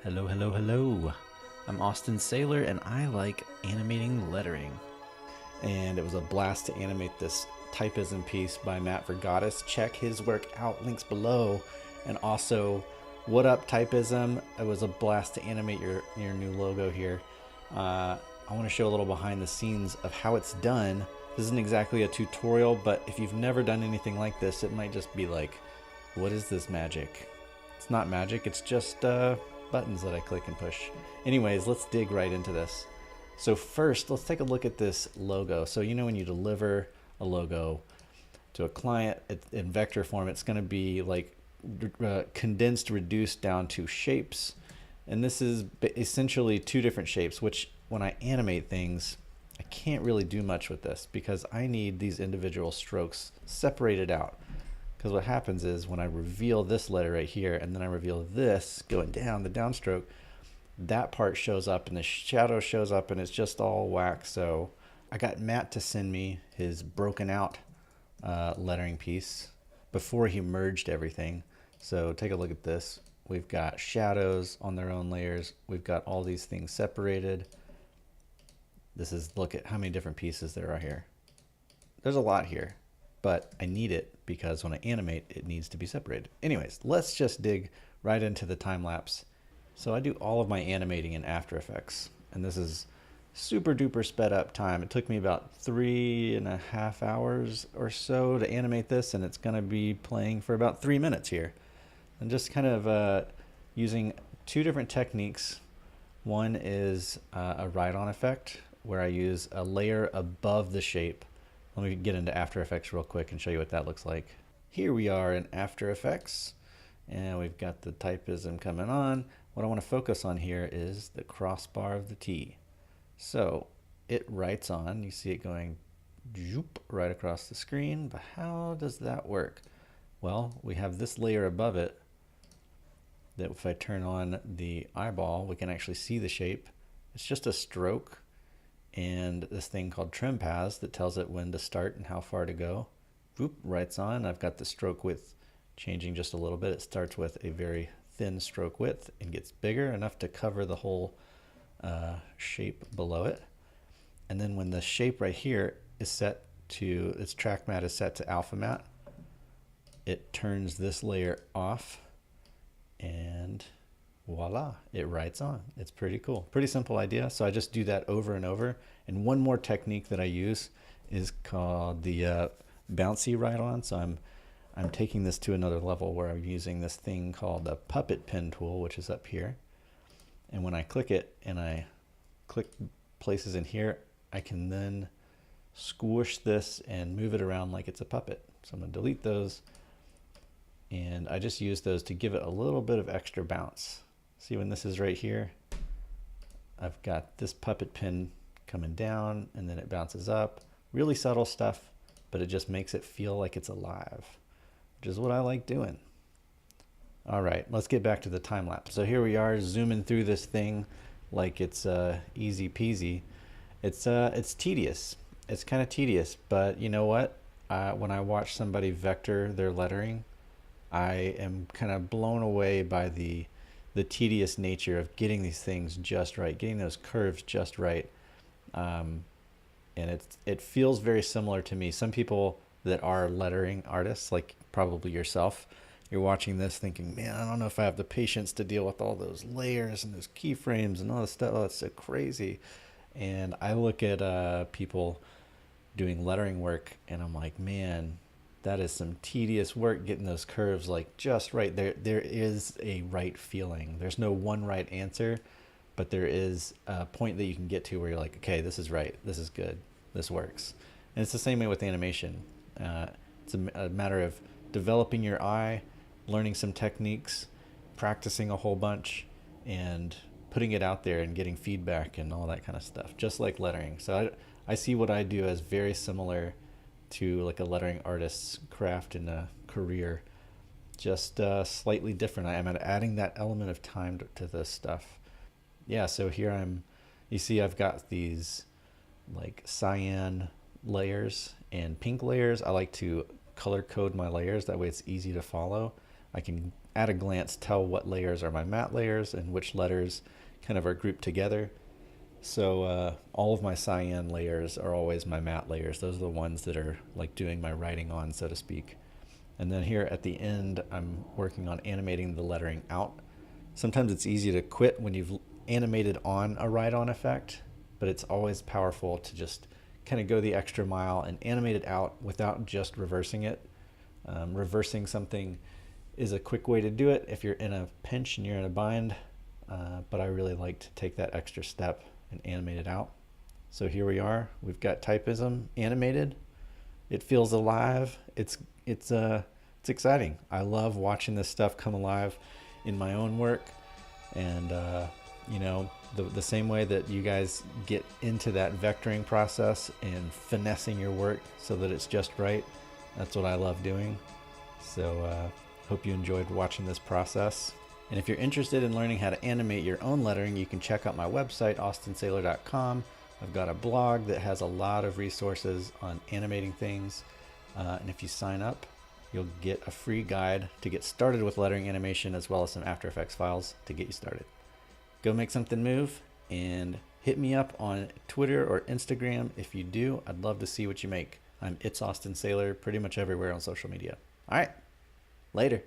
Hello, hello, hello. I'm Austin Saylor, and I like animating lettering. And it was a blast to animate this Typism piece by Matt Vergatis. Check his work out, links below. And also, what up, Typism? It was a blast to animate your new logo here. I want to show a little behind the scenes of how it's done. This isn't exactly a tutorial, but if you've never done anything like this, it might just be like, what is this magic? It's not magic, it's just buttons that I click and push. Anyways, let's dig right into this. So first, let's take a look at this logo. So you know when you deliver a logo to a client in vector form, it's going to be like condensed, reduced down to shapes. And this is essentially two different shapes, which when I animate things, I can't really do much with this because I need these individual strokes separated out. Because what happens is when I reveal this letter right here and then I reveal this going down, the downstroke, that part shows up and the shadow shows up and it's just all whack. So I got Matt to send me his broken out lettering piece before he merged everything. So take a look at this. We've got shadows on their own layers. We've got all these things separated. This is, look at how many different pieces there are here. There's a lot here, but I need it because when I animate, it needs to be separated. Anyways, let's just dig right into the time lapse. So I do all of my animating in After Effects, and this is super duper sped up time. It took me about 3.5 hours or so to animate this, and it's gonna be playing for about 3 minutes here. And just kind of using two different techniques. One is a ride-on effect, where I use a layer above the shape. Let me get into After Effects real quick and show you what that looks like. Here we are in After Effects, and we've got the typism coming on. What I want to focus on here is the crossbar of the T. So it writes on, you see it going zoop right across the screen, but how does that work? Well, we have this layer above it that if I turn on the eyeball, we can actually see the shape. It's just a stroke and this thing called trim paths that tells it when to start and how far to go. Whoop, writes on. I've got the stroke width changing just a little bit. It starts with a very thin stroke width and gets bigger enough to cover the whole shape below it. And then when the shape right here is set to, its track matte is set to alpha matte, it turns this layer off and voila, it writes on. It's pretty cool. Pretty simple idea. So I just do that over and over. And one more technique that I use is called the bouncy write on. So I'm taking this to another level where I'm using this thing called the puppet pen tool, which is up here. And when I click it and I click places in here, I can then squish this and move it around like it's a puppet. So I'm going to delete those. And I just use those to give it a little bit of extra bounce. See when this is right here, I've got this puppet pin coming down and then it bounces up. Really subtle stuff, but it just makes it feel like it's alive, which is what I like doing. All right, let's get back to the time lapse. So here we are zooming through this thing like it's easy peasy. It's tedious. It's kind of tedious, but you know what? When I watch somebody vector their lettering, I am kind of blown away by the tedious nature of getting these things just right, getting those curves just right. And it feels very similar to me. Some people that are lettering artists, like probably yourself, you're watching this thinking, man, I don't know if I have the patience to deal with all those layers and those keyframes and all this stuff. Oh, that's so crazy. And I look at people doing lettering work and I'm like, man, that is some tedious work getting those curves like just right. There is a right feeling. There's no one right answer, but there is a point that you can get to where you're like, okay, this is right. This is good. This works. And it's the same way with animation. It's a matter of developing your eye, learning some techniques, practicing a whole bunch, and putting it out there and getting feedback and all that kind of stuff, just like lettering. So I see what I do as very similar to like a lettering artist's craft in a career, just slightly different. I am adding that element of time to this stuff. Yeah, so here you see I've got these like cyan layers and pink layers. I like to color code my layers, that way it's easy to follow. I can at a glance tell what layers are my matte layers and which letters kind of are grouped together. So all of my cyan layers are always my matte layers. Those are the ones that are like doing my writing on, so to speak. And then here at the end, I'm working on animating the lettering out. Sometimes it's easy to quit when you've animated on a write-on effect, but it's always powerful to just kind of go the extra mile and animate it out without just reversing it. Reversing something is a quick way to do it if you're in a pinch and you're in a bind, but I really like to take that extra step and animate it out. So here we are. We've got Typism animated. It feels alive. It's exciting. I love watching this stuff come alive in my own work, and you know, the same way that you guys get into that vectoring process and finessing your work so that it's just right. That's what I love doing. So hope you enjoyed watching this process. And if you're interested in learning how to animate your own lettering, you can check out my website, austinsaylor.com. I've got a blog that has a lot of resources on animating things. And if you sign up, you'll get a free guide to get started with lettering animation, as well as some After Effects files to get you started. Go make something move, and hit me up on Twitter or Instagram. If you do, I'd love to see what you make. I'm It's Austin Saylor pretty much everywhere on social media. All right, later.